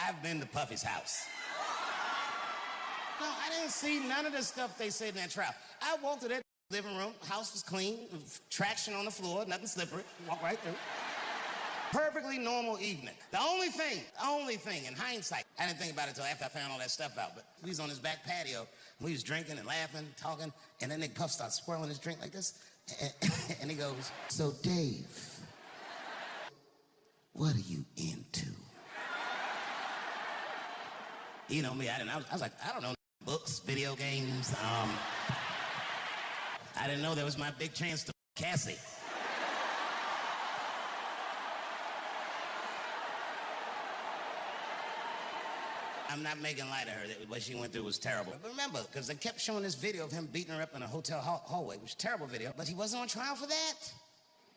I've been to Puffy's house. No, I didn't see none of the stuff they said in that trial. I walked to that living room, house was clean, traction on the floor, nothing slippery, walk right through. Perfectly normal evening. The only thing, in hindsight, I didn't think about it until after I found all that stuff out, but we was on his back patio, we was drinking and laughing, talking, and then Puff starts swirling his drink like this, and he goes, "So Dave, what are you into?" You know me, I was like, I don't know, books, video games, I didn't know there was my big chance to Cassie. I'm not making light of her. What she went through was terrible. But remember, because they kept showing this video of him beating her up in a hotel hallway, which was a terrible video, but he wasn't on trial for that.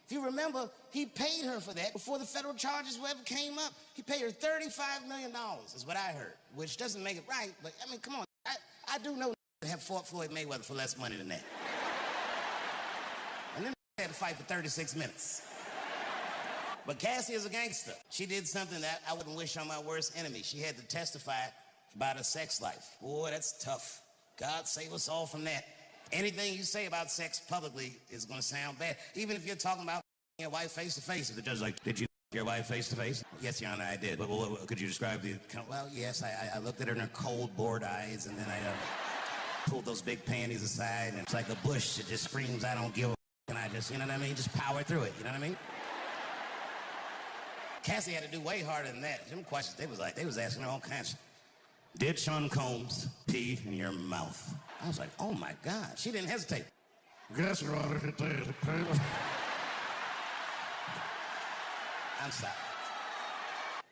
If you remember, he paid her for that before the federal charges ever came up. He paid her $35 million, is what I heard, which doesn't make it right, but I mean, come on. I do know they have fought Floyd Mayweather for less money than that. And then they had to fight for 36 minutes. But Cassie is a gangster. She did something that I wouldn't wish on my worst enemy. She had to testify about her sex life. Boy, that's tough. God save us all from that. Anything you say about sex publicly is going to sound bad. Even if you're talking about your wife face to face. If the judge is like, "Did you your wife face to face?" "Yes, Your Honor, I did." "But could you describe the..." "Well, yes, I looked at her in her cold, bored eyes, and then I pulled those big panties aside, and it's like a bush that just screams, 'I don't give a f**,' and I just, you know what I mean, just power through it, you know what I mean?" Cassie had to do way harder than that. Them questions, they was asking her all kinds. "Did Sean Combs pee in your mouth?" I was like, oh my God. She didn't hesitate. "Yes, Your Honor, he did. I'm sorry.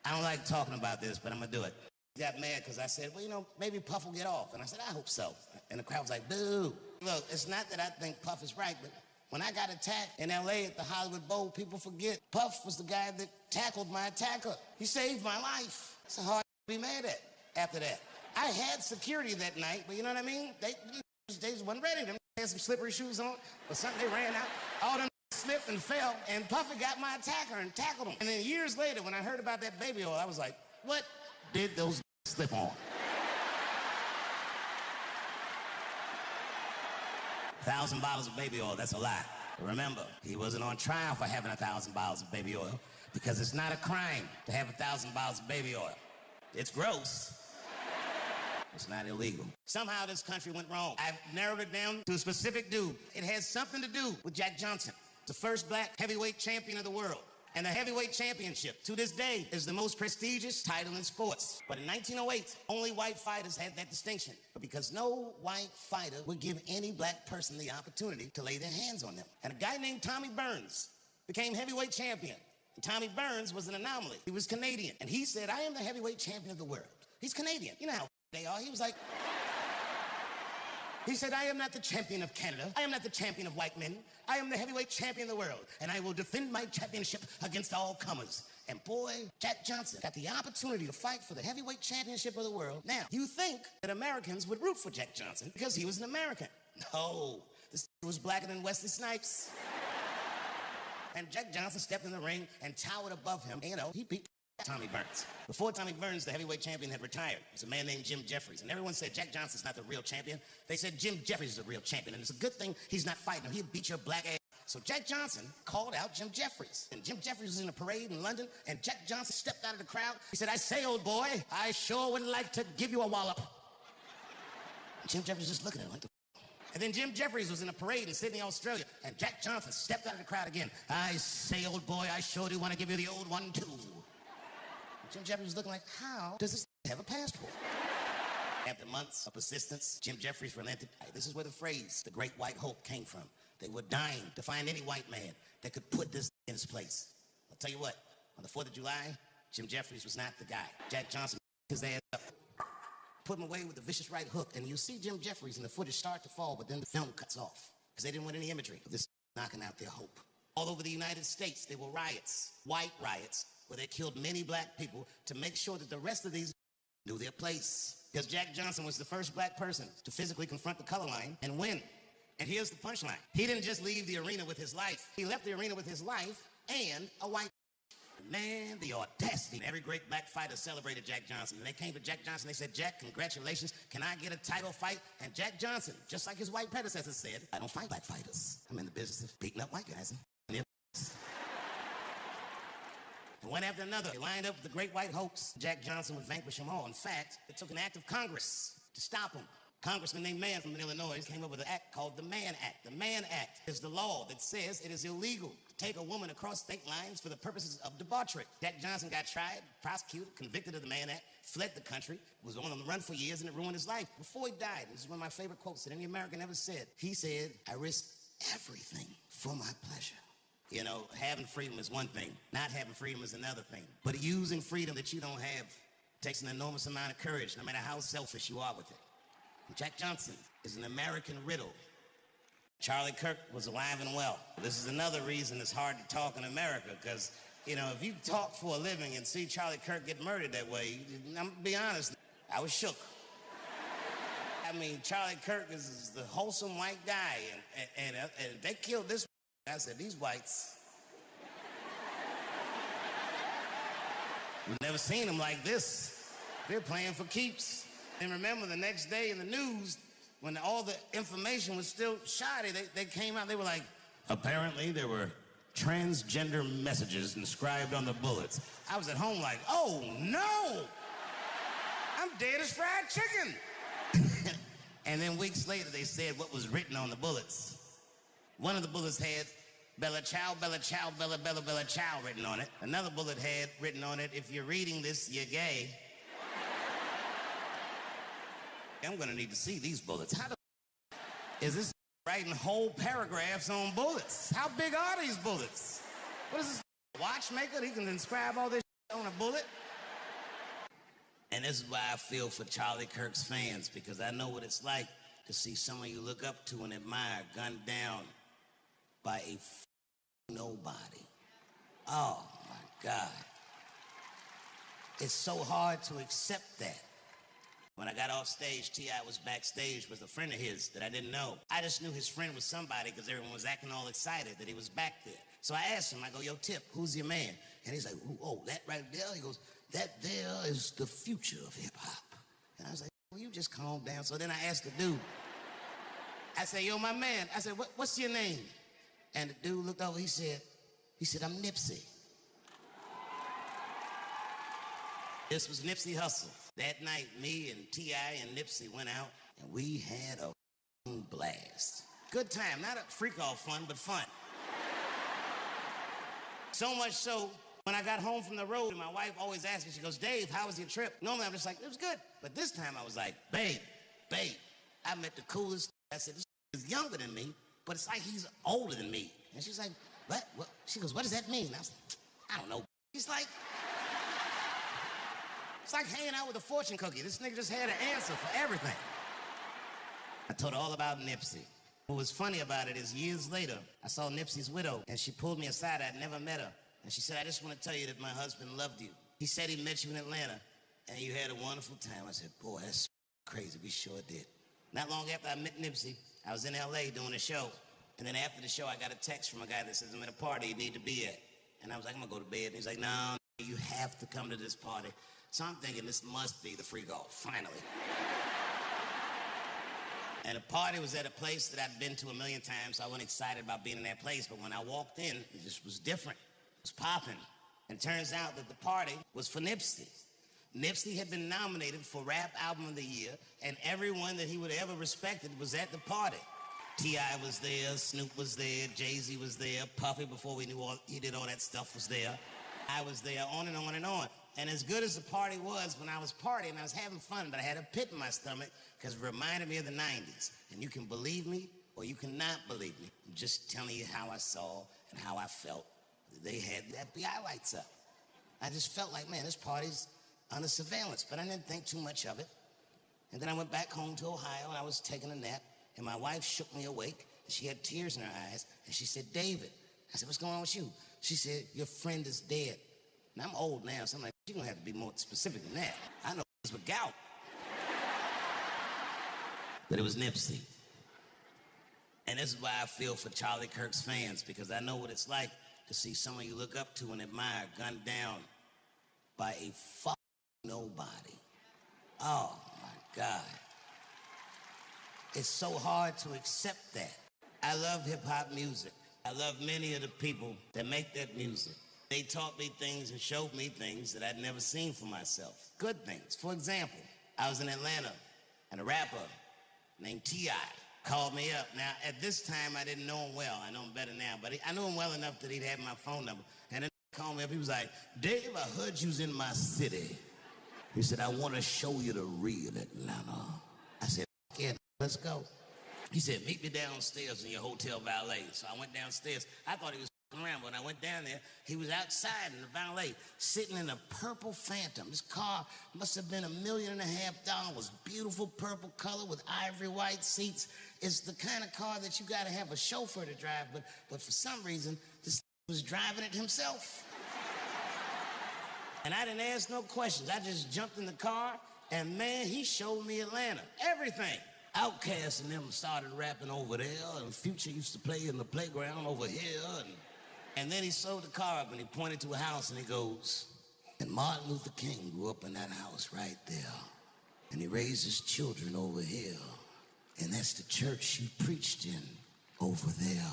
I don't like talking about this, but I'm gonna do it. He got mad because I said, well, you know, maybe Puff will get off. And I said, I hope so. And the crowd was like, boo. Look, it's not that I think Puff is right, but when I got attacked in LA at the Hollywood Bowl, people forget Puff was the guy that tackled my attacker. He saved my life. It's hard to be mad at after that. I had security that night, but you know what I mean? They just wasn't ready. They had some slippery shoes on or something. They ran out. All them slipped and fell, and Puffy got my attacker and tackled him. And then years later, when I heard about that baby oil, I was like, what did those slip on? 1,000 bottles of baby oil, that's a lie. Remember, he wasn't on trial for having 1,000 bottles of baby oil because it's not a crime to have 1,000 bottles of baby oil. It's gross. It's not illegal. Somehow this country went wrong. I've narrowed it down to a specific dude. It has something to do with Jack Johnson, the first black heavyweight champion of the world. And the heavyweight championship, to this day, is the most prestigious title in sports. But in 1908, only white fighters had that distinction. But because no white fighter would give any black person the opportunity to lay their hands on them. And a guy named Tommy Burns became heavyweight champion. And Tommy Burns was an anomaly. He was Canadian. And he said, I am the heavyweight champion of the world. He's Canadian. You know how they are. He was like... He said, I am not the champion of Canada. I am not the champion of white men. I am the heavyweight champion of the world. And I will defend my championship against all comers. And boy, Jack Johnson got the opportunity to fight for the heavyweight championship of the world. Now, you think that Americans would root for Jack Johnson because he was an American. No, this was blacker than Wesley Snipes. And Jack Johnson stepped in the ring and towered above him. And, you know, he beat Tommy Burns. Before Tommy Burns, the heavyweight champion, had retired. It was a man named Jim Jeffries. And everyone said Jack Johnson's not the real champion. They said Jim Jeffries is the real champion. And it's a good thing he's not fighting him. He'll beat your black ass. So Jack Johnson called out Jim Jeffries. And Jim Jeffries was in a parade in London. And Jack Johnson stepped out of the crowd. He said, I say, old boy, I sure would like to give you a wallop. And Jim Jeffries just looking at him like the... And then Jim Jeffries was in a parade in Sydney, Australia. And Jack Johnson stepped out of the crowd again. I say, old boy, I sure do want to give you the old one, too. Jim Jeffries was looking like, how does this have a passport? After months of persistence, Jim Jeffries relented. This is where the phrase, the great white hope, came from. They were dying to find any white man that could put this in his place. I'll tell you what, on the 4th of July, Jim Jeffries was not the guy. Jack Johnson his ass up, put him away with a vicious right hook, and you see Jim Jeffries and the footage start to fall, but then the film cuts off because they didn't want any imagery of this knocking out their hope. All over the United States, there were riots, white riots, where they killed many black people to make sure that the rest of these knew their place. Because Jack Johnson was the first black person to physically confront the color line and win. And here's the punchline. He didn't just leave the arena with his life. He left the arena with his life and a white. Man, the audacity. Every great black fighter celebrated Jack Johnson. And they came to Jack Johnson, they said, Jack, congratulations. Can I get a title fight? And Jack Johnson, just like his white predecessor said, I don't fight black fighters. I'm in the business of beating up white guys. And one after another, they lined up with the great white hopes. Jack Johnson would vanquish them all. In fact, it took an act of Congress to stop him. Congressman named Mann from Illinois came up with an act called the Mann Act. The Mann Act is the law that says it is illegal to take a woman across state lines for the purposes of debauchery. Jack Johnson got tried, prosecuted, convicted of the Mann Act, fled the country, was on the run for years, and it ruined his life. Before he died, this is one of my favorite quotes that any American ever said. He said, I risk everything for my pleasure. You know, having freedom is one thing. Not having freedom is another thing. But using freedom that you don't have takes an enormous amount of courage, no matter how selfish you are with it. Jack Johnson is an American riddle. Charlie Kirk was alive and well. This is another reason it's hard to talk in America, because, you know, if you talk for a living and see Charlie Kirk get murdered that way, I'm gonna be honest, I was shook. I mean, Charlie Kirk is the wholesome white guy, and they killed this. I said, these whites, we've never seen them like this. They're playing for keeps. And remember, the next day in the news, when all the information was still shoddy, they came out, they were like, apparently there were transgender messages inscribed on the bullets. I was at home like, oh no! I'm dead as fried chicken! And then weeks later, they said what was written on the bullets. One of the bullets had Bella Chow, Bella Chow, Bella, Bella, Bella Chow written on it. Another bullet had written on it, if you're reading this, you're gay. I'm gonna need to see these bullets. How is this writing whole paragraphs on bullets? How big are these bullets? What is this, watchmaker? He can inscribe all this on a bullet? And this is why I feel for Charlie Kirk's fans, because I know what it's like to see someone you look up to and admire gunned down by a nobody. Oh my God. It's so hard to accept that. When I got off stage, T.I. was backstage with a friend of his that I didn't know. I just knew his friend was somebody because everyone was acting all excited that he was back there. So I asked him, I go, yo, Tip, who's your man? And he's like, oh, that right there? He goes, that there is the future of hip-hop. And I was like, well, you just calm down. So then I asked the dude, I said, yo, my man, I said, what's your name? And the dude looked over, he said, I'm Nipsey. This was Nipsey Hussle. That night, me and T.I. and Nipsey went out, and we had a blast. Good time, not a freak-off fun, but fun. So much so, when I got home from the road, my wife always asked me, she goes, Dave, how was your trip? Normally, I'm just like, it was good. But this time, I was like, babe, I met the coolest. I said, this is younger than me, but it's like he's older than me. And she's like, what? She goes, what does that mean? I was like, I don't know. He's like, it's like hanging out with a fortune cookie. This nigga just had an answer for everything. I told her all about Nipsey. What was funny about it is years later, I saw Nipsey's widow, and she pulled me aside. I'd never met her. And she said, I just want to tell you that my husband loved you. He said he met you in Atlanta, and you had a wonderful time. I said, boy, that's crazy. We sure did. Not long after I met Nipsey, I was in L.A. doing a show. And then after the show, I got a text from a guy that says, I'm at a party you need to be at. And I was like, I'm going to go to bed. And he's like, no, you have to come to this party. So I'm thinking this must be the freak off, finally. And the party was at a place that I'd been to a million times, so I wasn't excited about being in that place. But when I walked in, it just was different. It was popping. And turns out that the party was for Nipsey. Nipsey had been nominated for Rap Album of the Year, and everyone that he would have ever respected was at the party. T.I. was there, Snoop was there, Jay-Z was there, Puffy, before we knew he did all that stuff, was there. I was there, on and on and on. And as good as the party was, when I was partying, I was having fun, but I had a pit in my stomach because it reminded me of the 90s. And you can believe me or you cannot believe me. I'm just telling you how I saw and how I felt. They had the FBI lights up. I just felt like, man, this party's under surveillance, but I didn't think too much of it. And then I went back home to Ohio, and I was taking a nap, and my wife shook me awake, and she had tears in her eyes, and she said, David. I said, what's going on with you? She said, your friend is dead. And I'm old now, so I'm like, you're gonna have to be more specific than that. I know it's with gout. But it was Nipsey. And this is why I feel for Charlie Kirk's fans, because I know what it's like to see someone you look up to and admire gunned down by a fucking nobody. Oh, my God. It's so hard to accept that. I love hip-hop music. I love many of the people that make that music. They taught me things and showed me things that I'd never seen for myself. Good things. For example, I was in Atlanta, and a rapper named T.I. called me up. Now, at this time, I didn't know him well. I know him better now, but I knew him well enough that he'd have my phone number. And then he called me up. He was like, Dave, I heard you was in my city. He said, I want to show you the real Atlanta. I said, yeah, let's go. He said, meet me downstairs in your hotel valet. So I went downstairs. I thought he was around, but when I went down there, he was outside in the valet, sitting in a purple Phantom. This car must have been $1.5 million. Beautiful purple color with ivory white seats. It's the kind of car that you gotta have a chauffeur to drive, but for some reason, this was driving it himself. And I didn't ask no questions. I just jumped in the car, and man, he showed me Atlanta. Everything. Outkast and them started rapping over there, and Future used to play in the playground over here, and then he sold the car up and he pointed to a house and he goes, and Martin Luther King grew up in that house right there. And he raised his children over here. And that's the church he preached in over there.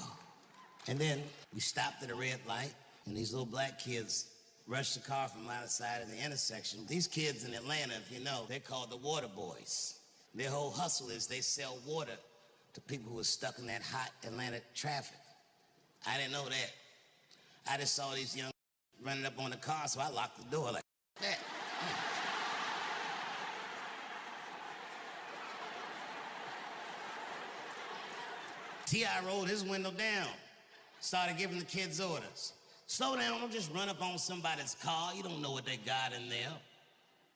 And then we stopped at a red light and these little black kids rushed the car from the side of the intersection. These kids in Atlanta, if you know, they're called the Water Boys. Their whole hustle is they sell water to people who are stuck in that hot Atlanta traffic. I didn't know that. I just saw these young running up on the car, so I locked the door like that. T.I. rolled his window down, started giving the kids orders. Slow down, don't just run up on somebody's car. You don't know what they got in there.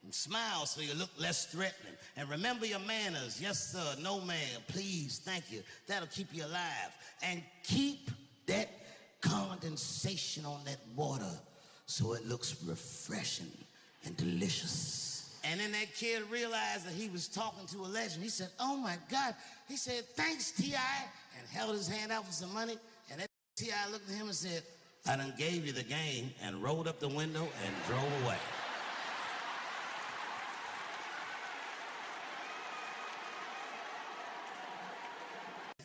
And smile so you look less threatening. And remember your manners. Yes, sir, no ma'am, please, thank you. That'll keep you alive. And keep that condensation on that water so it looks refreshing and delicious. And then that kid realized that he was talking to a legend. He said, oh my God. He said, thanks, T.I., and held his hand out for some money. And that T.I. looked at him and said, I done gave you the game, and rolled up the window and drove away.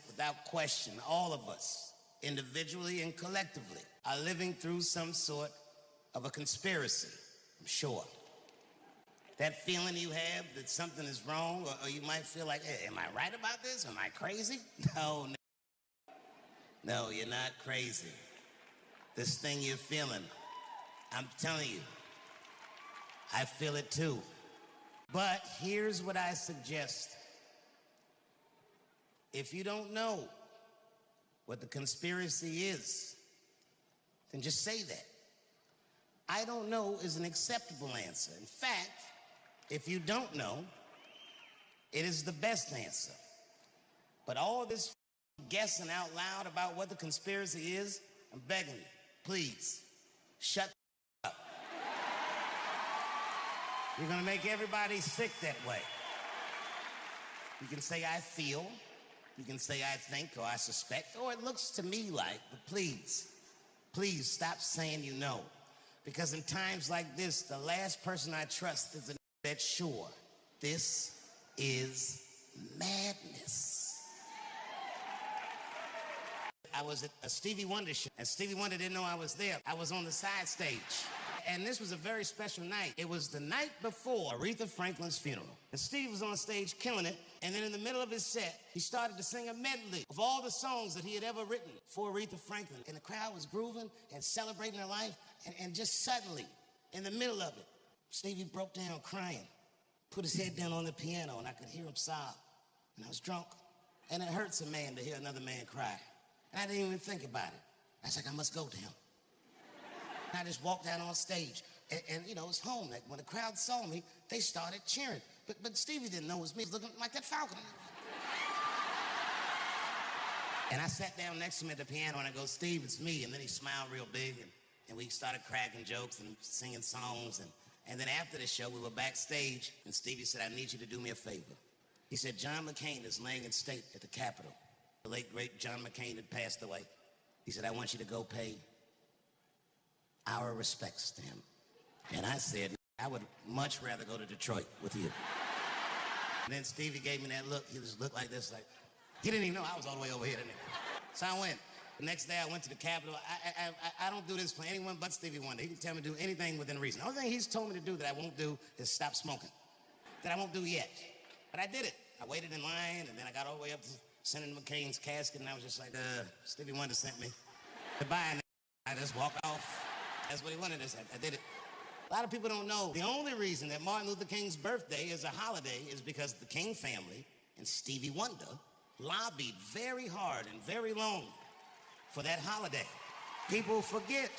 Without question, all of us, individually and collectively, are living through some sort of a conspiracy, I'm sure. That feeling you have that something is wrong, or you might feel like, hey, am I right about this? Am I crazy? No, you're not crazy. This thing you're feeling, I'm telling you, I feel it too. But here's what I suggest. If you don't know what the conspiracy is, then just say that. I don't know is an acceptable answer. In fact, if you don't know, it is the best answer. But all this guessing out loud about what the conspiracy is, I'm begging you, please, shut up. You're gonna make everybody sick that way. You can say, I feel. You can say, I think, or I suspect, or it looks to me like, but please, please stop saying you know. Because in times like this, the last person I trust is that's sure. This is madness. I was at a Stevie Wonder show, and Stevie Wonder didn't know I was there. I was on the side stage. And this was a very special night. It was the night before Aretha Franklin's funeral. And Steve was on stage killing it, and then in the middle of his set, he started to sing a medley of all the songs that he had ever written for Aretha Franklin. And the crowd was grooving and celebrating her life, and just suddenly, in the middle of it, Stevie broke down crying, put his head down on the piano, and I could hear him sob. And I was drunk, and it hurts a man to hear another man cry. And I didn't even think about it. I was like, I must go to him. And I just walked out on stage. And you know, it's home. Like, when the crowd saw me, they started cheering. But Stevie didn't know it was me. He was looking like that falcon. And I sat down next to him at the piano, and I go, Steve, it's me. And then he smiled real big, and we started cracking jokes and singing songs. And then after the show, we were backstage, and Stevie said, I need you to do me a favor. He said, John McCain is laying in state at the Capitol. The late, great John McCain had passed away. He said, I want you to go pay our respects to him. And I said, I would much rather go to Detroit with you. And then Stevie gave me that look. He just looked like this, like, he didn't even know I was all the way over here, didn't he? So I went. The next day I went to the Capitol. I don't do this for anyone but Stevie Wonder. He can tell me to do anything within reason. The only thing he's told me to do that I won't do is stop smoking. That I won't do yet. But I did it. I waited in line, and then I got all the way up to Senator McCain's casket, and I was just like, Stevie Wonder sent me. Goodbye, and I just walked off. That's what he wanted to say. I did it. A lot of people don't know the only reason that Martin Luther King's birthday is a holiday is because the King family and Stevie Wonder lobbied very hard and very long for that holiday. People forget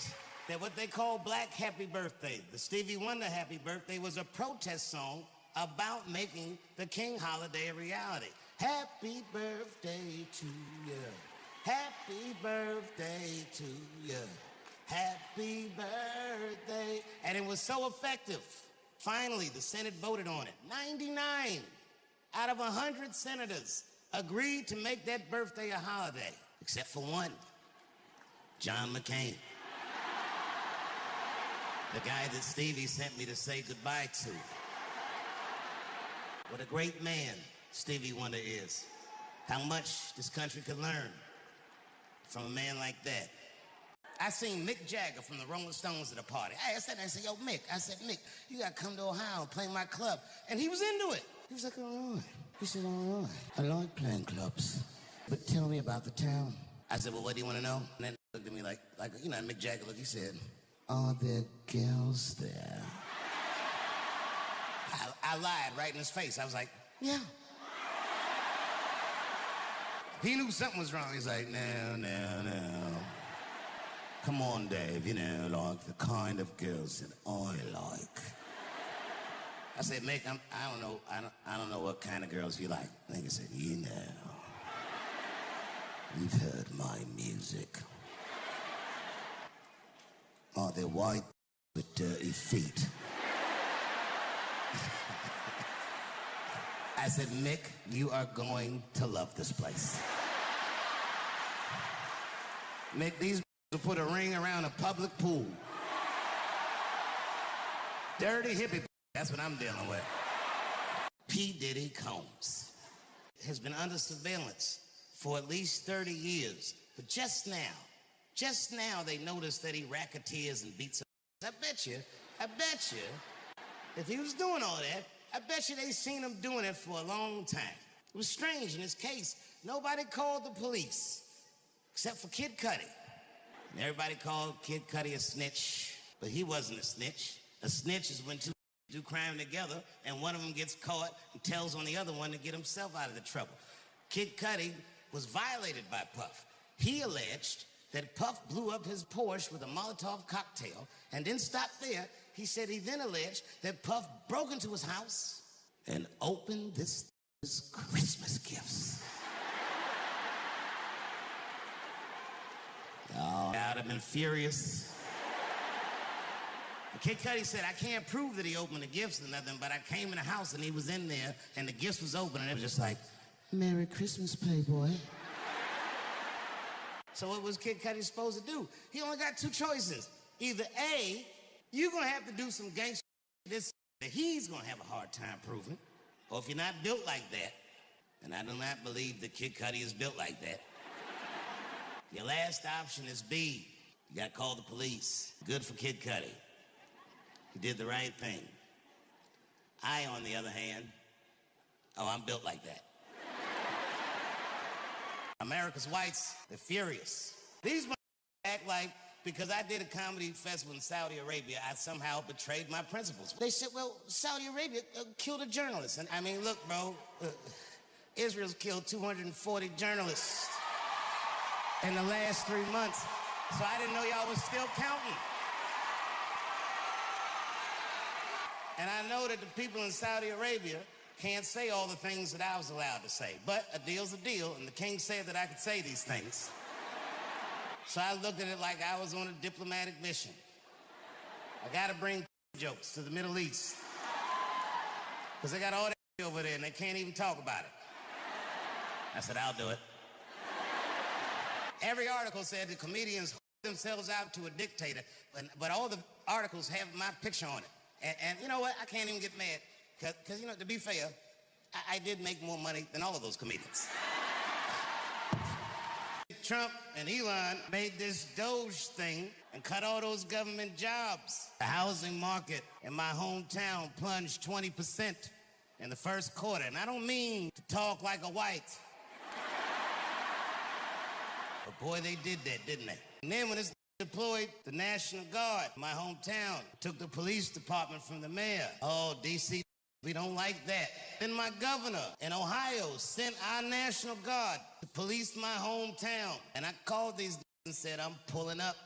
that what they call Black Happy Birthday, the Stevie Wonder Happy Birthday, was a protest song about making the King holiday a reality. Happy birthday to you. Happy birthday to you. Happy birthday. And it was so effective. Finally, the Senate voted on it. 99 out of 100 senators agreed to make that birthday a holiday, except for one, John McCain. The guy that Stevie sent me to say goodbye to. What a great man Stevie Wonder is. How much this country could learn from a man like that. I seen Mick Jagger from the Rolling Stones at a party. I asked that and I said, yo, Mick. I said, Mick, you gotta come to Ohio and play my club. And he was into it. He was like, all right. He said, all right. I like playing clubs. But tell me about the town. I said, well, what do you want to know? And then he looked at me like you know, Mick Jagger look. He said, are there girls there? I lied right in his face. I was like, yeah. He knew something was wrong. He's like, no. Come on, Dave, you know, like the kind of girls that I like. I said, Mick, I don't know what kind of girls you like. And he said, you know, you've heard my music. Are they white with dirty feet? I said, Mick, you are going to love this place. Mick, these will put a ring around a public pool. Dirty hippie, that's what I'm dealing with. P. Diddy Combs has been under surveillance for at least 30 years. But just now they noticed that he racketeers and beats up. I bet you, if he was doing all that, I bet you they seen him doing it for a long time. It was strange in his case. Nobody called the police, except for Kid Cudi. And everybody called Kid Cudi a snitch, but he wasn't a snitch. A snitch is when two do crime together and one of them gets caught and tells on the other one to get himself out of the trouble. Kid Cudi was violated by Puff. He alleged that Puff blew up his Porsche with a Molotov cocktail and didn't stop there. He said he then alleged that Puff broke into his house and opened his Christmas gifts. Oh, I'd have been furious. Kid Cudi said, I can't prove that he opened the gifts or nothing, but I came in the house and he was in there and the gifts was open and it was just like, Merry Christmas, Playboy. So what was Kid Cudi supposed to do? He only got two choices. Either A, you're gonna have to do some gangster this that he's gonna have a hard time proving, or if you're not built like that, and I do not believe that Kid Cudi is built like that, your last option is B. You gotta call the police. Good for Kid Cudi. He did the right thing. I, on the other hand, I'm built like that. America's whites, they're furious. These act like because I did a comedy festival in Saudi Arabia, I somehow betrayed my principles. They said, well, Saudi Arabia killed a journalist. And I mean, look, bro, Israel's killed 240 journalists in the last 3 months. So I didn't know y'all was still counting. And I know that the people in Saudi Arabia can't say all the things that I was allowed to say. But a deal's a deal, and the king said that I could say these things. So I looked at it like I was on a diplomatic mission. I gotta bring jokes to the Middle East. Because they got all that over there, and they can't even talk about it. I said, I'll do it. Every article said the comedians themselves out to a dictator, but all the articles have my picture on it. And you know what? I can't even get mad, because, you know, to be fair, I did make more money than all of those comedians. Trump and Elon made this Doge thing and cut all those government jobs. The housing market in my hometown plunged 20% in the first quarter. And I don't mean to talk like a white. But boy, they did that, didn't they? And then when it's deployed the National Guard in my hometown, took the police department from the mayor. Oh, D.C., we don't like that. Then my governor in Ohio sent our National Guard to police my hometown. And I called these and said, I'm pulling up.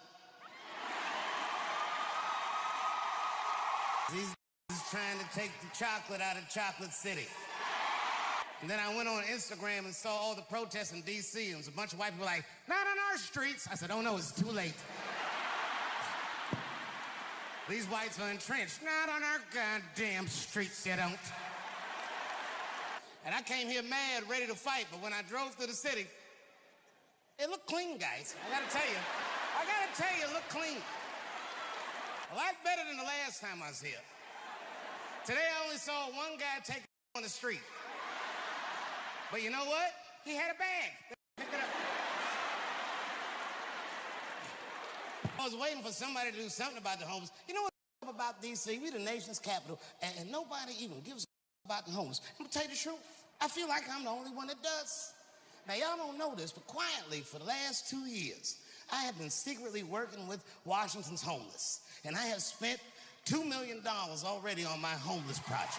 These trying to take the chocolate out of Chocolate City. And then I went on Instagram and saw all the protests in D.C. and there was a bunch of white people like, not on our streets. I said, oh no, it's too late. These whites are entrenched. Not on our goddamn streets, you don't. And I came here mad, ready to fight, but when I drove through the city, it looked clean, guys. I gotta tell you, it looked clean. A lot better than the last time I was here. Today I only saw one guy take on the street. But you know what? He had a bag. Picked it up. I was waiting for somebody to do something about the homeless. You know what about D.C.? We the nation's capital, and nobody even gives a about the homeless. I'm gonna tell you the truth. I feel like I'm the only one that does. Now, y'all don't know this, but quietly, for the last 2 years, I have been secretly working with Washington's homeless, and I have spent $2 million already on my homeless project.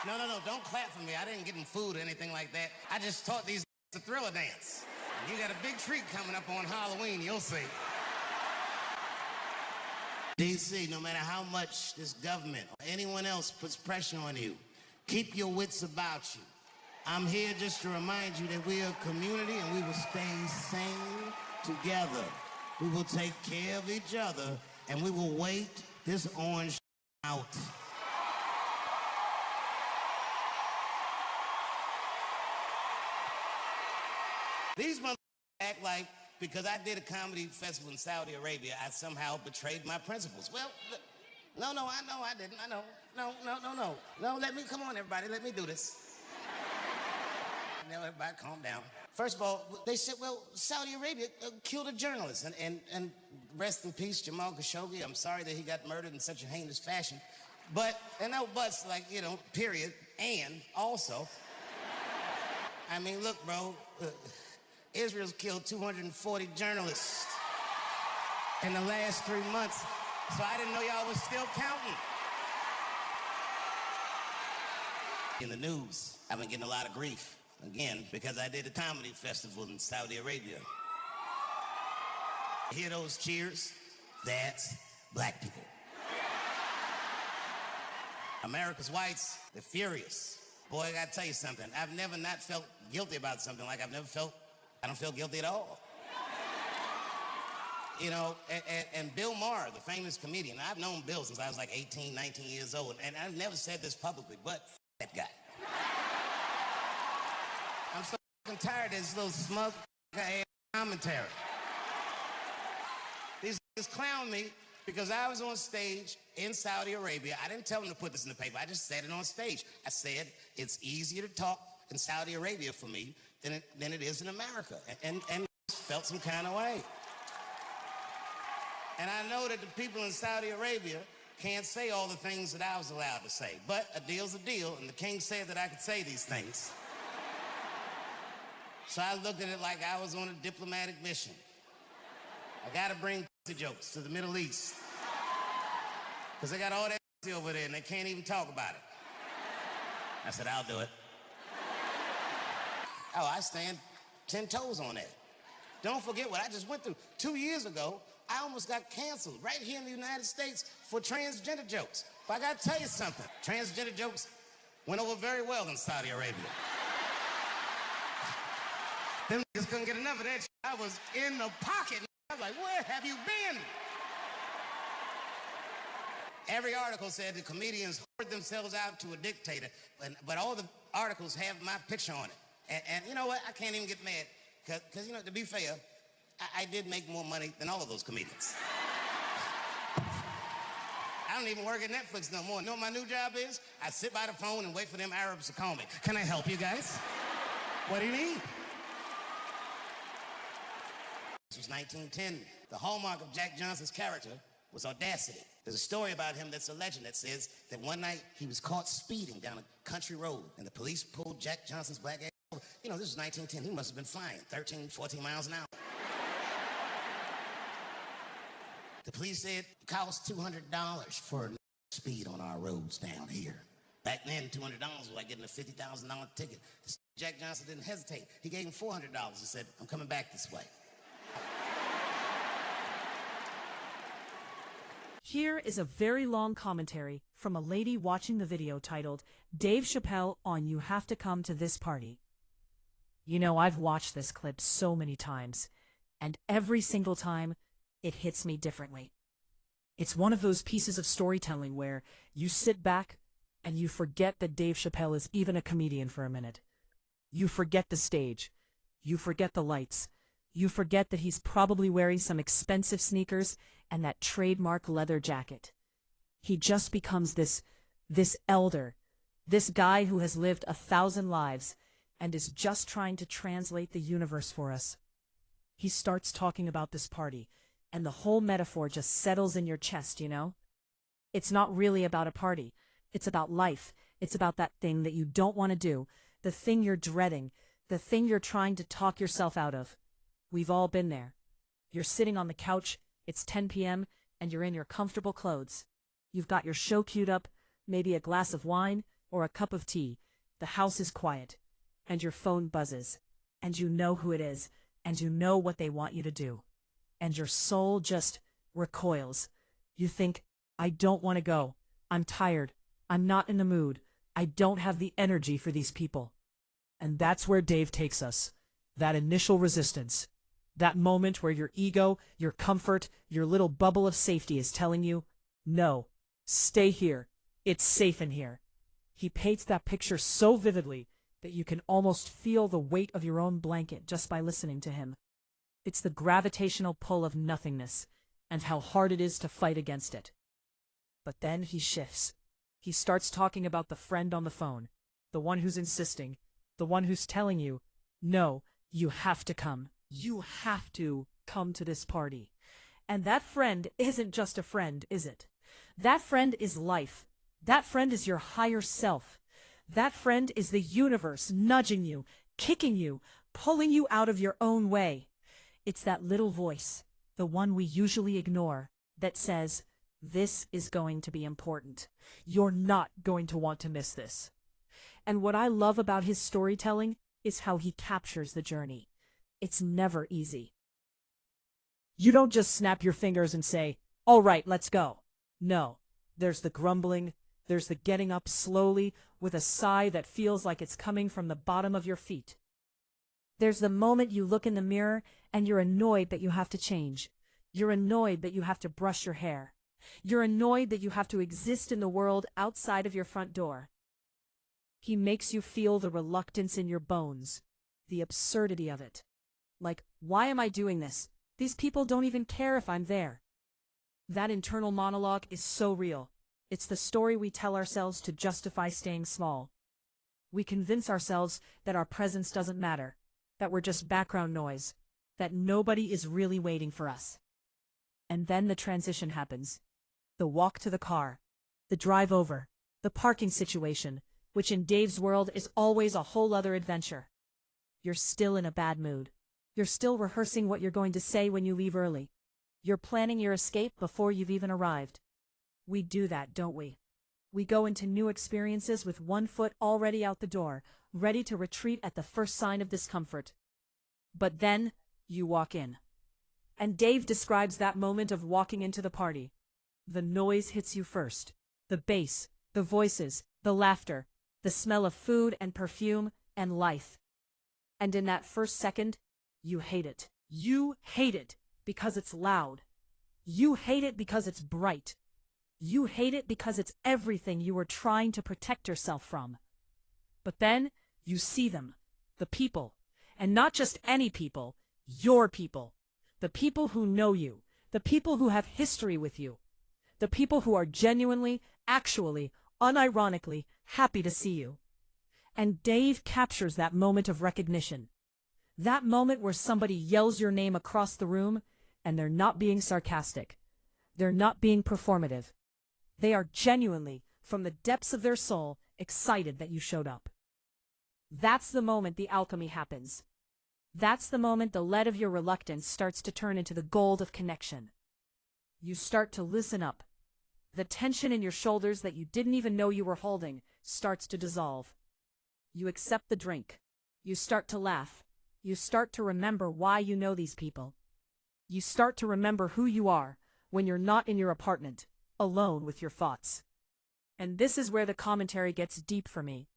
No, don't clap for me. I didn't get them food or anything like that. I just taught these to Thriller dance. And you got a big treat coming up on Halloween, you'll see. D.C., no matter how much this government or anyone else puts pressure on you, keep your wits about you. I'm here just to remind you that we are a community and we will stay sane together. We will take care of each other and we will wait this orange out. These motherfuckers act like because I did a comedy festival in Saudi Arabia, I somehow betrayed my principles. Well, no, I know I didn't. I know. No. No, come on, everybody, let me do this. Now, everybody, calm down. First of all, they said, well, Saudi Arabia killed a journalist. And rest in peace, Jamal Khashoggi. I'm sorry that he got murdered in such a heinous fashion. But, and no buts, like, you know, period. And also, I mean, look, bro, Israel's killed 240 journalists in the last 3 months. So I didn't know y'all was still counting. In the news, I've been getting a lot of grief. Again, because I did a comedy festival in Saudi Arabia. Hear those cheers? That's black people. America's whites, they're furious. Boy, I gotta tell you something. I've never not felt guilty about something like I don't feel guilty at all. You know, and Bill Maher, the famous comedian, I've known Bill since I was like 18, 19 years old, and I've never said this publicly, but that guy. I'm so tired of this little smug commentary. These niggas clown me because I was on stage in Saudi Arabia. I didn't tell them to put this in the paper. I just said it on stage. I said it's easier to talk in Saudi Arabia for me than it is in America. And felt some kind of way. And I know that the people in Saudi Arabia can't say all the things that I was allowed to say. But a deal's a deal, and the king said that I could say these things. So I looked at it like I was on a diplomatic mission. I gotta bring jokes to the Middle East. Because they got all that over there and they can't even talk about it. I said, I'll do it. Oh, I stand 10 toes on that. Don't forget what I just went through. 2 years ago, I almost got canceled right here in the United States for transgender jokes. But I gotta tell you something. Transgender jokes went over very well in Saudi Arabia. Them niggas couldn't get enough of that shit. I was in the pocket. I was like, where have you been? Every article said the comedians hoard themselves out to a dictator, but all the articles have my picture on it. And you know what? I can't even get mad, because, you know, to be fair, I did make more money than all of those comedians. I don't even work at Netflix no more. You know what my new job is? I sit by the phone and wait for them Arabs to call me. Can I help you guys? What do you need? This was 1910. The hallmark of Jack Johnson's character was audacity. There's a story about him that's a legend that says that one night he was caught speeding down a country road and the police pulled Jack Johnson's black ass over. You know, this was 1910. He must have been flying 13, 14 miles an hour. The police said it costs $200 for speed on our roads down here. Back then, $200 was like getting a $50,000 ticket. Jack Johnson didn't hesitate. He gave him $400 and said, I'm coming back this way. Here is a very long commentary from a lady watching the video titled, Dave Chappelle on You Have to Come to This Party. You know, I've watched this clip so many times, and every single time, it hits me differently. It's one of those pieces of storytelling where you sit back and you forget that Dave Chappelle is even a comedian for a minute. You forget the stage. You forget the lights. You forget that he's probably wearing some expensive sneakers and that trademark leather jacket. He just becomes this elder, this guy who has lived 1,000 lives and is just trying to translate the universe for us. He starts talking about this party, and the whole metaphor just settles in your chest, you know? It's not really about a party. It's about life. It's about that thing that you don't want to do, the thing you're dreading, the thing you're trying to talk yourself out of. We've all been there. You're sitting on the couch, it's 10 p.m., and you're in your comfortable clothes. You've got your show queued up, maybe a glass of wine or a cup of tea. The house is quiet, and your phone buzzes, and you know who it is, and you know what they want you to do. And your soul just recoils. You think, I don't want to go. I'm tired. I'm not in the mood. I don't have the energy for these people. And that's where Dave takes us. That initial resistance. That moment where your ego, your comfort, your little bubble of safety is telling you, no, stay here. It's safe in here. He paints that picture so vividly that you can almost feel the weight of your own blanket just by listening to him. It's the gravitational pull of nothingness, and how hard it is to fight against it. But then he shifts. He starts talking about the friend on the phone, the one who's insisting, the one who's telling you, no, you have to come. You have to come to this party. And that friend isn't just a friend, is it? That friend is life. That friend is your higher self. That friend is the universe nudging you, kicking you, pulling you out of your own way. It's that little voice, the one we usually ignore, that says, this is going to be important. You're not going to want to miss this. And what I love about his storytelling is how he captures the journey. It's never easy. You don't just snap your fingers and say, all right, let's go. No, there's the grumbling, there's the getting up slowly with a sigh that feels like it's coming from the bottom of your feet. There's the moment you look in the mirror and you're annoyed that you have to change. You're annoyed that you have to brush your hair. You're annoyed that you have to exist in the world outside of your front door. He makes you feel the reluctance in your bones, the absurdity of it. Like, why am I doing this? These people don't even care if I'm there. That internal monologue is so real. It's the story we tell ourselves to justify staying small. We convince ourselves that our presence doesn't matter, that we're just background noise, that nobody is really waiting for us. And then the transition happens. The walk to the car, the drive over, the parking situation, which in Dave's world is always a whole other adventure. You're still in a bad mood. You're still rehearsing what you're going to say when you leave early. You're planning your escape before you've even arrived. We do that, don't we? We go into new experiences with one foot already out the door, ready to retreat at the first sign of discomfort. But then, you walk in. And Dave describes that moment of walking into the party. The noise hits you first. The bass, the voices, the laughter, the smell of food and perfume and life. And in that first second, you hate it. You hate it because it's loud. You hate it because it's bright. You hate it because it's everything you were trying to protect yourself from. But then, you see them, the people, and not just any people, your people. The people who know you. The people who have history with you. The people who are genuinely, actually, unironically happy to see you. And Dave captures that moment of recognition. That moment where somebody yells your name across the room, and they're not being sarcastic. They're not being performative. They are genuinely, from the depths of their soul, excited that you showed up. That's the moment the alchemy happens. That's the moment the lead of your reluctance starts to turn into the gold of connection. You start to listen up. The tension in your shoulders that you didn't even know you were holding starts to dissolve. You accept the drink. You start to laugh. You start to remember why you know these people. You start to remember who you are when you're not in your apartment, alone with your thoughts. And this is where the commentary gets deep for me.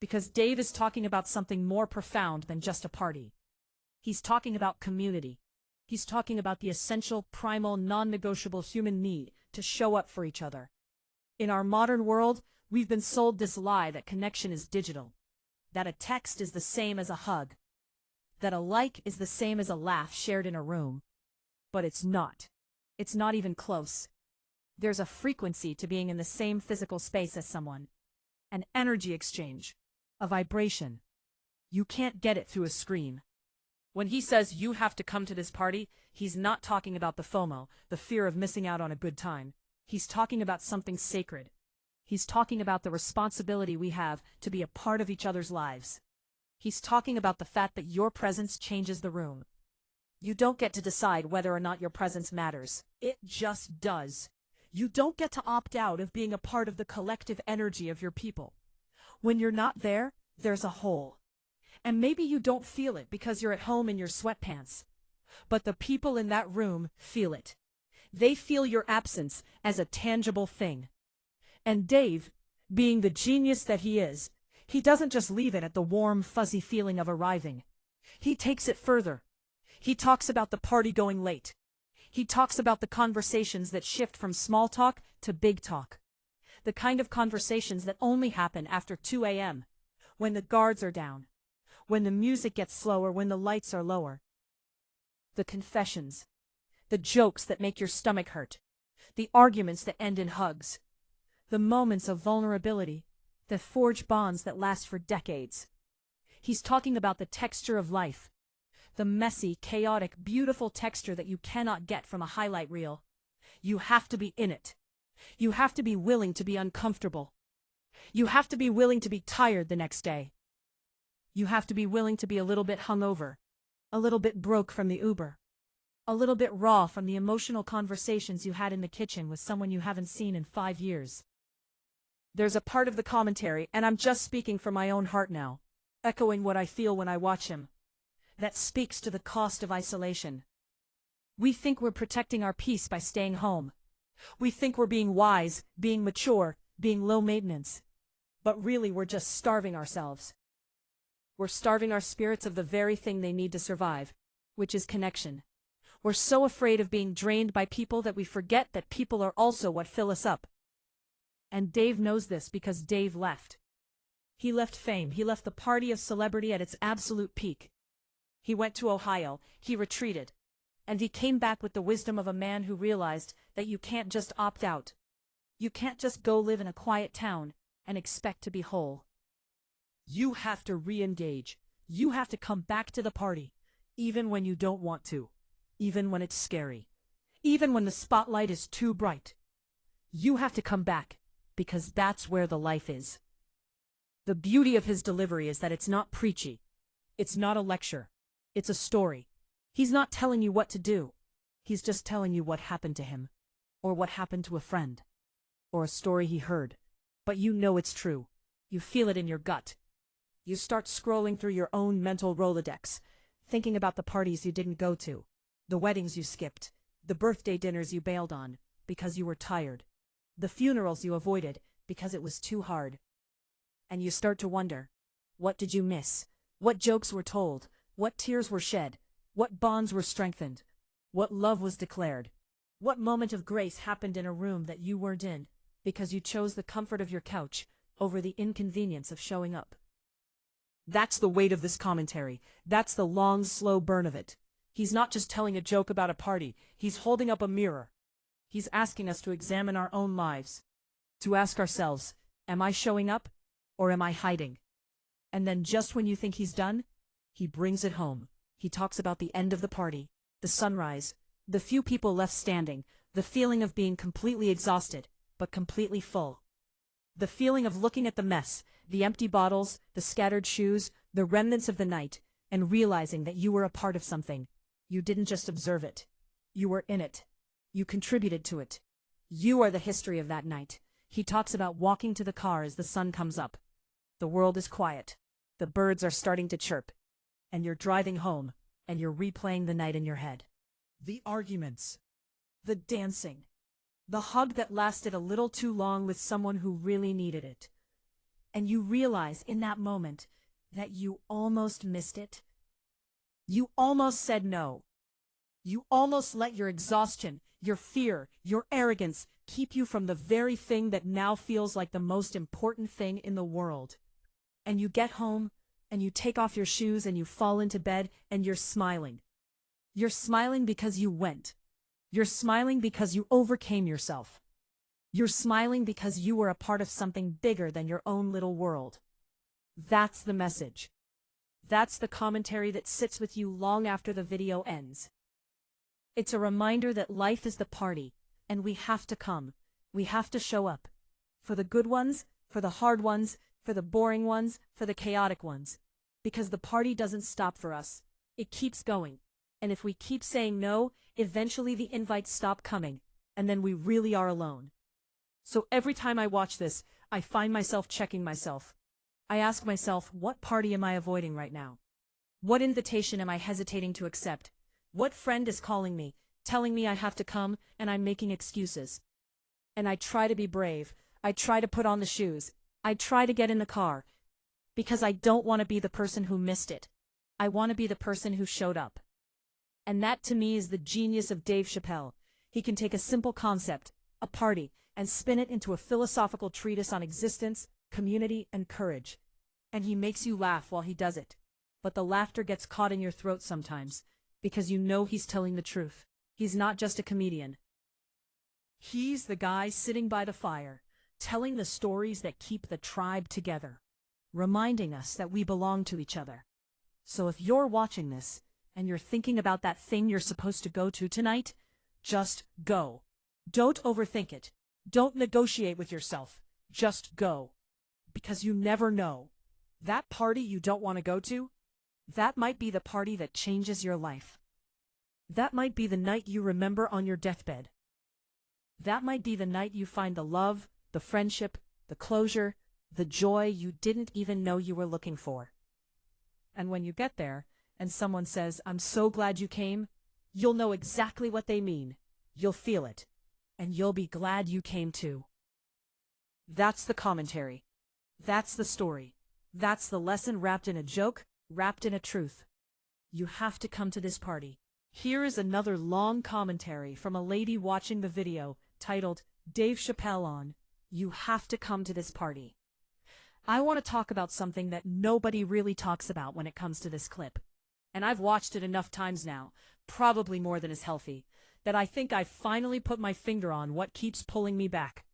Because Dave is talking about something more profound than just a party. He's talking about community. He's talking about the essential, primal, non-negotiable human need to show up for each other. In our modern world, we've been sold this lie that connection is digital, that a text is the same as a hug, that a like is the same as a laugh shared in a room. But it's not. It's not even close. There's a frequency to being in the same physical space as someone, an energy exchange, a vibration. You can't get it through a screen. When he says you have to come to this party, he's not talking about the FOMO, the fear of missing out on a good time. He's talking about something sacred. He's talking about the responsibility we have to be a part of each other's lives. He's talking about the fact that your presence changes the room. You don't get to decide whether or not your presence matters. It just does. You don't get to opt out of being a part of the collective energy of your people. When you're not there, there's a hole. And maybe you don't feel it because you're at home in your sweatpants. But the people in that room feel it. They feel your absence as a tangible thing. And Dave, being the genius that he is, he doesn't just leave it at the warm, fuzzy feeling of arriving. He takes it further. He talks about the party going late. He talks about the conversations that shift from small talk to big talk. The kind of conversations that only happen after 2 a.m., when the guards are down, when the music gets slower, when the lights are lower. The confessions, the jokes that make your stomach hurt, the arguments that end in hugs, the moments of vulnerability that forge bonds that last for decades. He's talking about the texture of life, the messy, chaotic, beautiful texture that you cannot get from a highlight reel. You have to be in it. You have to be willing to be uncomfortable. You have to be willing to be tired the next day. You have to be willing to be a little bit hungover, a little bit broke from the Uber, a little bit raw from the emotional conversations you had in the kitchen with someone you haven't seen in 5 years. There's a part of the commentary, and I'm just speaking from my own heart now, echoing what I feel when I watch him, that speaks to the cost of isolation. We think we're protecting our peace by staying home. We think we're being wise, being mature, being low maintenance. But really we're just starving ourselves. We're starving our spirits of the very thing they need to survive, which is connection. We're so afraid of being drained by people that we forget that people are also what fill us up. And Dave knows this because Dave left. He left fame. He left the party of celebrity at its absolute peak. He went to Ohio. He retreated. And he came back with the wisdom of a man who realized that you can't just opt out. You can't just go live in a quiet town and expect to be whole. You have to re-engage. You have to come back to the party, even when you don't want to, even when it's scary, even when the spotlight is too bright. You have to come back, because that's where the life is. The beauty of his delivery is that it's not preachy. It's not a lecture. It's a story. He's not telling you what to do. He's just telling you what happened to him, or what happened to a friend, or a story he heard. But you know it's true. You feel it in your gut. You start scrolling through your own mental Rolodex, thinking about the parties you didn't go to, the weddings you skipped, the birthday dinners you bailed on because you were tired, the funerals you avoided because it was too hard. And you start to wonder, what did you miss? What jokes were told? What tears were shed? What bonds were strengthened? What love was declared? What moment of grace happened in a room that you weren't in because you chose the comfort of your couch over the inconvenience of showing up? That's the weight of this commentary. That's the long, slow burn of it. He's not just telling a joke about a party, he's holding up a mirror. He's asking us to examine our own lives, to ask ourselves, am I showing up, or am I hiding? And then just when you think he's done, he brings it home. He talks about the end of the party, the sunrise, the few people left standing, the feeling of being completely exhausted, but completely full. The feeling of looking at the mess, the empty bottles, the scattered shoes, the remnants of the night, and realizing that you were a part of something. You didn't just observe it. You were in it. You contributed to it. You are the history of that night. He talks about walking to the car as the sun comes up. The world is quiet. The birds are starting to chirp. And you're driving home, and you're replaying the night in your head. The arguments. The dancing. The hug that lasted a little too long with someone who really needed it. And you realize in that moment that you almost missed it. You almost said no. You almost let your exhaustion, your fear, your arrogance keep you from the very thing that now feels like the most important thing in the world. And you get home, and you take off your shoes and you fall into bed and you're smiling. You're smiling because you went. You're smiling because you overcame yourself. You're smiling because you were a part of something bigger than your own little world. That's the message. That's the commentary that sits with you long after the video ends. It's a reminder that life is the party, and we have to come. We have to show up. For the good ones, for the hard ones, for the boring ones, for the chaotic ones. Because the party doesn't stop for us. It keeps going. And if we keep saying no, eventually the invites stop coming, and then we really are alone. So every time I watch this, I find myself checking myself. I ask myself, what party am I avoiding right now? What invitation am I hesitating to accept? What friend is calling me, telling me I have to come, and I'm making excuses? And I try to be brave. I try to put on the shoes. I try to get in the car. Because I don't want to be the person who missed it. I want to be the person who showed up. And that to me is the genius of Dave Chappelle. He can take a simple concept, a party, and spin it into a philosophical treatise on existence, community, and courage. And he makes you laugh while he does it. But the laughter gets caught in your throat sometimes, because you know he's telling the truth. He's not just a comedian. He's the guy sitting by the fire, telling the stories that keep the tribe together, reminding us that we belong to each other. So if you're watching this, and you're thinking about that thing you're supposed to go to tonight, just go. Don't overthink it. Don't negotiate with yourself. Just go. Because you never know. That party you don't want to go to, that might be the party that changes your life. That might be the night you remember on your deathbed. That might be the night you find the love, the friendship, the closure, the joy you didn't even know you were looking for. And when you get there, and someone says, "I'm so glad you came," you'll know exactly what they mean. You'll feel it. And you'll be glad you came too. That's the commentary. That's the story. That's the lesson wrapped in a joke, wrapped in a truth. You have to come to this party. Here is another long commentary from a lady watching the video, titled, Dave Chappelle on, You Have to Come to This Party. I want to talk about something that nobody really talks about when it comes to this clip. And I've watched it enough times now, probably more than is healthy, that I think I've finally put my finger on what keeps pulling me back.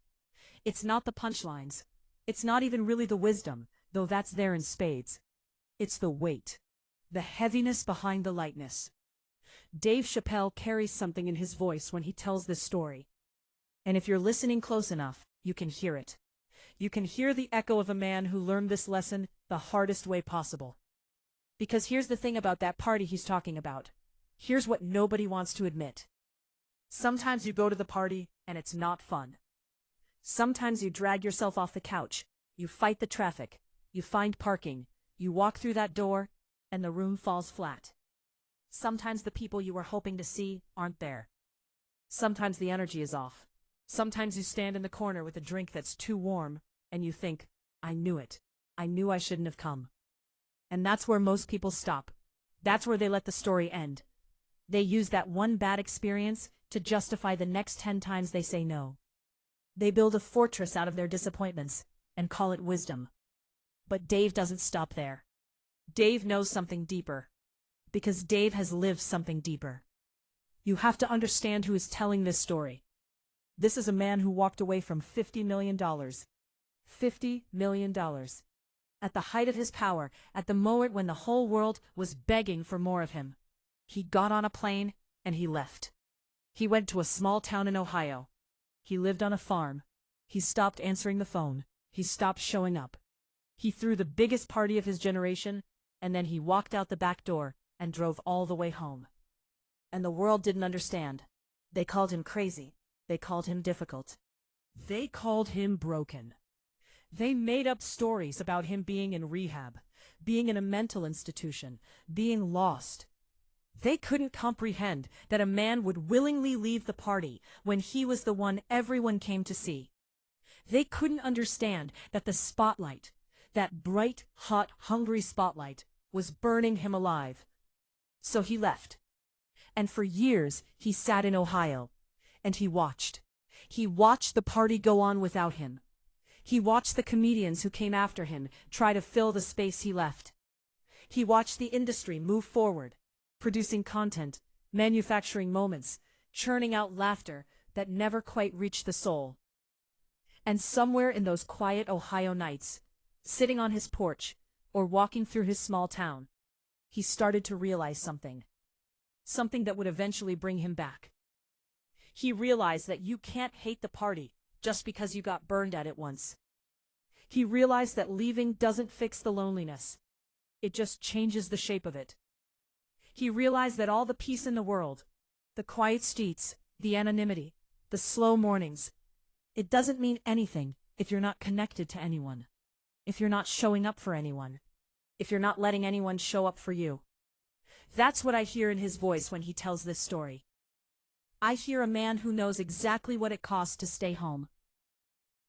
It's not the punchlines. It's not even really the wisdom, though that's there in spades. It's the weight, the heaviness behind the lightness. Dave Chappelle carries something in his voice when he tells this story. And if you're listening close enough, you can hear it. You can hear the echo of a man who learned this lesson the hardest way possible. Because here's the thing about that party he's talking about. Here's what nobody wants to admit. Sometimes you go to the party and it's not fun. Sometimes you drag yourself off the couch, you fight the traffic, you find parking, you walk through that door, and the room falls flat. Sometimes the people you were hoping to see aren't there. Sometimes the energy is off. Sometimes you stand in the corner with a drink that's too warm, and you think, I knew it. I knew I shouldn't have come. And that's where most people stop. That's where they let the story end. They use that one bad experience to justify the next 10 times they say no. They build a fortress out of their disappointments and call it wisdom. But Dave doesn't stop there. Dave knows something deeper. Because Dave has lived something deeper. You have to understand who is telling this story. This is a man who walked away from $50 million. $50 million. At the height of his power, at the moment when the whole world was begging for more of him. He got on a plane and he left. He went to a small town in Ohio. He lived on a farm. He stopped answering the phone. He stopped showing up. He threw the biggest party of his generation, and then he walked out the back door and drove all the way home. And the world didn't understand. They called him crazy. They called him difficult. They called him broken. They made up stories about him being in rehab, being in a mental institution, being lost. They couldn't comprehend that a man would willingly leave the party when he was the one everyone came to see. They couldn't understand that the spotlight, that bright, hot, hungry spotlight, was burning him alive. So he left. And for years he sat in Ohio, and he watched. He watched the party go on without him. He watched the comedians who came after him try to fill the space he left. He watched the industry move forward, producing content, manufacturing moments, churning out laughter that never quite reached the soul. And somewhere in those quiet Ohio nights, sitting on his porch or walking through his small town, he started to realize something. Something that would eventually bring him back. He realized that you can't hate the party just because you got burned at it once. He realized that leaving doesn't fix the loneliness. It just changes the shape of it. He realized that all the peace in the world, the quiet streets, the anonymity, the slow mornings, it doesn't mean anything if you're not connected to anyone, if you're not showing up for anyone, if you're not letting anyone show up for you. That's what I hear in his voice when he tells this story. I hear a man who knows exactly what it costs to stay home.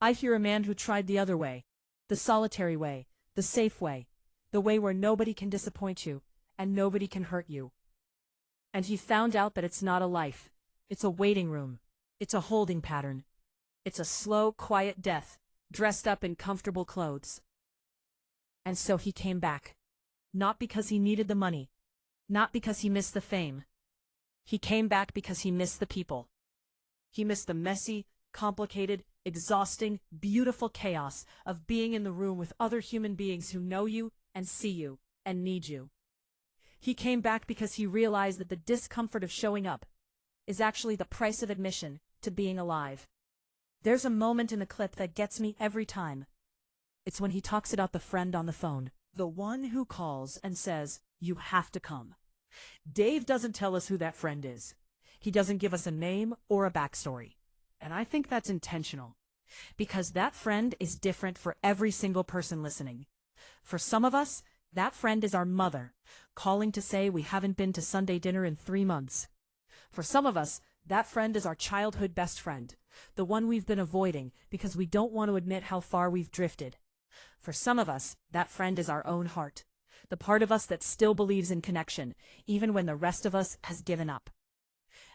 I hear a man who tried the other way, the solitary way, the safe way, the way where nobody can disappoint you and nobody can hurt you. And he found out that it's not a life, it's a waiting room, it's a holding pattern. It's a slow, quiet death, dressed up in comfortable clothes. And so he came back. Not because he needed the money. Not because he missed the fame. He came back because he missed the people. He missed the messy, complicated, exhausting, beautiful chaos of being in the room with other human beings who know you and see you and need you. He came back because he realized that the discomfort of showing up is actually the price of admission to being alive. There's a moment in the clip that gets me every time. It's when he talks about the friend on the phone, the one who calls and says, "You have to come." Dave doesn't tell us who that friend is. He doesn't give us a name or a backstory. And I think that's intentional. Because that friend is different for every single person listening. For some of us, that friend is our mother, calling to say we haven't been to Sunday dinner in 3 months. For some of us, that friend is our childhood best friend, the one we've been avoiding because we don't want to admit how far we've drifted. For some of us, that friend is our own heart, the part of us that still believes in connection, even when the rest of us has given up.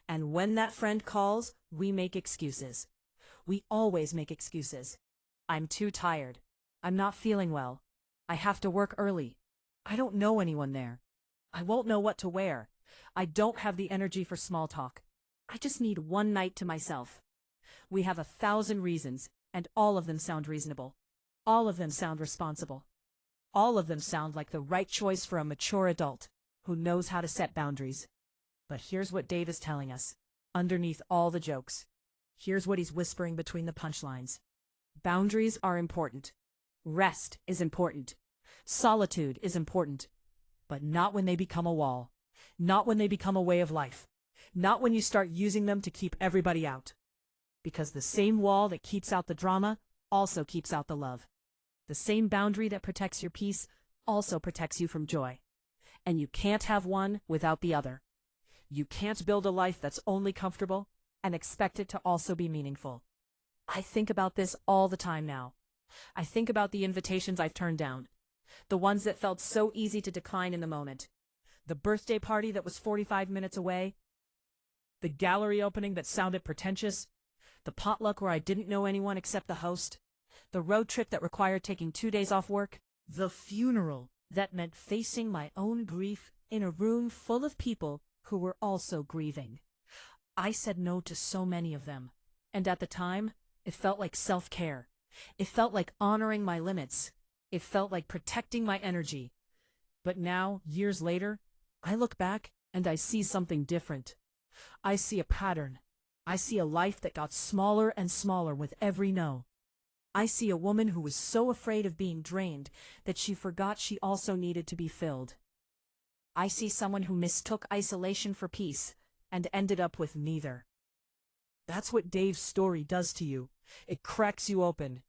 And when that friend calls, we make excuses. We always make excuses. I'm too tired. I'm not feeling well. I have to work early. I don't know anyone there. I won't know what to wear. I don't have the energy for small talk. I just need one night to myself. We have 1,000 reasons, and all of them sound reasonable. All of them sound responsible. All of them sound like the right choice for a mature adult who knows how to set boundaries. But here's what Dave is telling us, underneath all the jokes. Here's what he's whispering between the punchlines. Boundaries are important. Rest is important. Solitude is important. But not when they become a wall. Not when they become a way of life. Not when you start using them to keep everybody out. Because the same wall that keeps out the drama also keeps out the love. The same boundary that protects your peace also protects you from joy. And you can't have one without the other. You can't build a life that's only comfortable and expect it to also be meaningful. I think about this all the time now. I think about the invitations I've turned down. The ones that felt so easy to decline in the moment. The birthday party that was 45 minutes away. The gallery opening that sounded pretentious. The potluck where I didn't know anyone except the host. The road trip that required taking 2 days off work. The funeral That meant facing my own grief in a room full of people who were also grieving. I said no to so many of them, and at the time, it felt like self-care. It felt like honoring my limits. It felt like protecting my energy. But now, years later, I look back and I see something different. I see a pattern. I see a life that got smaller and smaller with every no. I see a woman who was so afraid of being drained that she forgot she also needed to be filled. I see someone who mistook isolation for peace and ended up with neither. That's what Dave's story does to you. It cracks you open.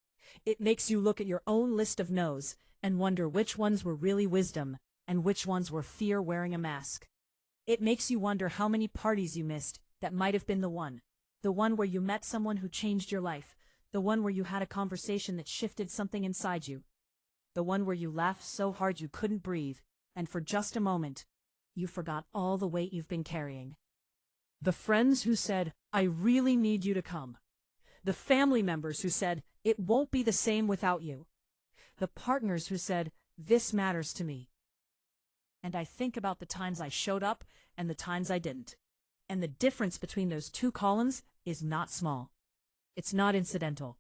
It makes you look at your own list of no's and wonder which ones were really wisdom and which ones were fear wearing a mask. It makes you wonder how many parties you missed that might have been the one where you met someone who changed your life, the one where you had a conversation that shifted something inside you, the one where you laughed so hard you couldn't breathe, and for just a moment, you forgot all the weight you've been carrying. The friends who said, "I really need you to come." The family members who said, "It won't be the same without you." The partners who said, "This matters to me." And I think about the times I showed up and the times I didn't. And the difference between those two columns is not small. It's not incidental.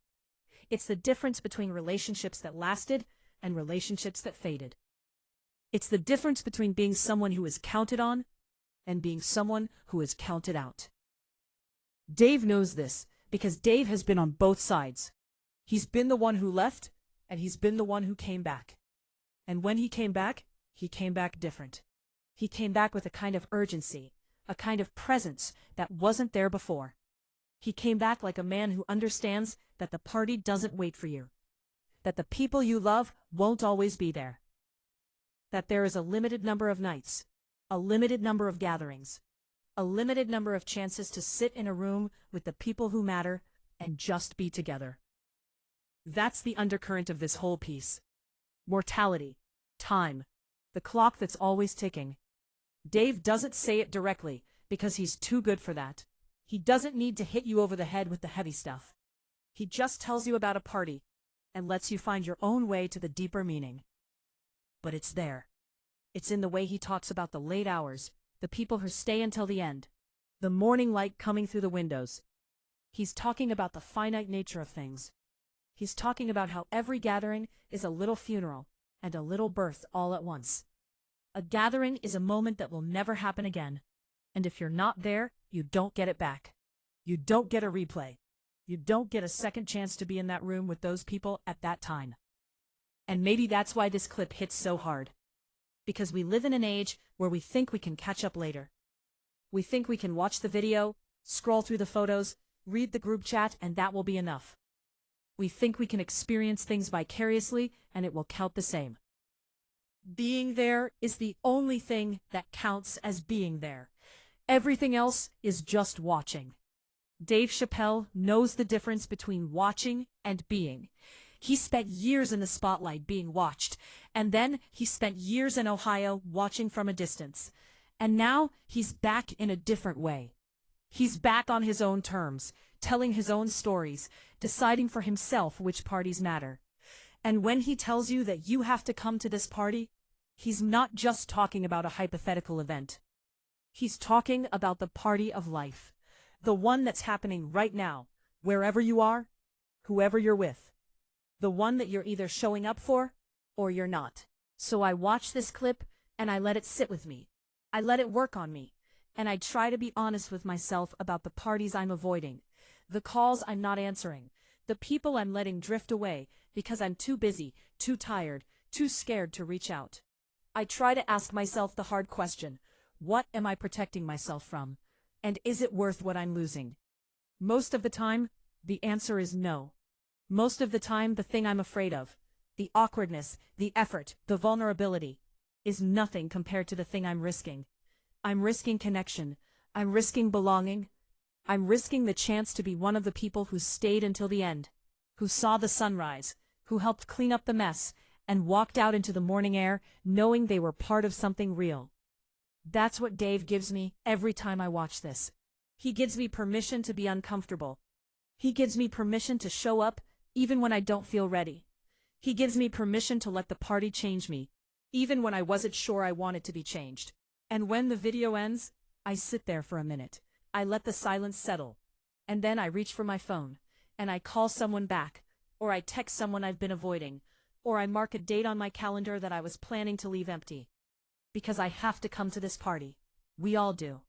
It's the difference between relationships that lasted and relationships that faded. It's the difference between being someone who is counted on and being someone who is counted out. Dave knows this because Dave has been on both sides. He's been the one who left, and he's been the one who came back. And when he came back different. He came back with a kind of urgency, a kind of presence that wasn't there before. He came back like a man who understands that the party doesn't wait for you, that the people you love won't always be there, that there is a limited number of nights, a limited number of gatherings, a limited number of chances to sit in a room with the people who matter and just be together. That's the undercurrent of this whole piece. Mortality, time, the clock that's always ticking. Dave doesn't say it directly because he's too good for that. He doesn't need to hit you over the head with the heavy stuff. He just tells you about a party and lets you find your own way to the deeper meaning. But it's there. It's in the way he talks about the late hours, the people who stay until the end, the morning light coming through the windows. He's talking about the finite nature of things. He's talking about how every gathering is a little funeral and a little birth all at once. A gathering is a moment that will never happen again. And if you're not there, you don't get it back. You don't get a replay. You don't get a second chance to be in that room with those people at that time. And maybe that's why this clip hits so hard. Because we live in an age where we think we can catch up later. We think we can watch the video, scroll through the photos, read the group chat, and that will be enough. We think we can experience things vicariously, and it will count the same. Being there is the only thing that counts as being there. Everything else is just watching. Dave Chappelle knows the difference between watching and being. He spent years in the spotlight being watched, and then he spent years in Ohio watching from a distance. And now he's back in a different way. He's back on his own terms, telling his own stories, deciding for himself which parties matter. And when he tells you that you have to come to this party, he's not just talking about a hypothetical event. He's talking about the party of life, the one that's happening right now, wherever you are, whoever you're with, the one that you're either showing up for or you're not. So I watch this clip and I let it sit with me. I let it work on me, and I try to be honest with myself about the parties I'm avoiding, the calls I'm not answering, the people I'm letting drift away because I'm too busy, too tired, too scared to reach out. I try to ask myself the hard question: what am I protecting myself from? And is it worth what I'm losing? Most of the time, the answer is no. Most of the time, the thing I'm afraid of, the awkwardness, the effort, the vulnerability, is nothing compared to the thing I'm risking. I'm risking connection. I'm risking belonging. I'm risking the chance to be one of the people who stayed until the end, who saw the sunrise, who helped clean up the mess, and walked out into the morning air knowing they were part of something real. That's what Dave gives me every time I watch this. He gives me permission to be uncomfortable. He gives me permission to show up even when I don't feel ready. He gives me permission to let the party change me, even when I wasn't sure I wanted to be changed. And when the video ends, I sit there for a minute. I let the silence settle. And then I reach for my phone, and I call someone back, or I text someone I've been avoiding, or I mark a date on my calendar that I was planning to leave empty. Because I have to come to this party. We all do.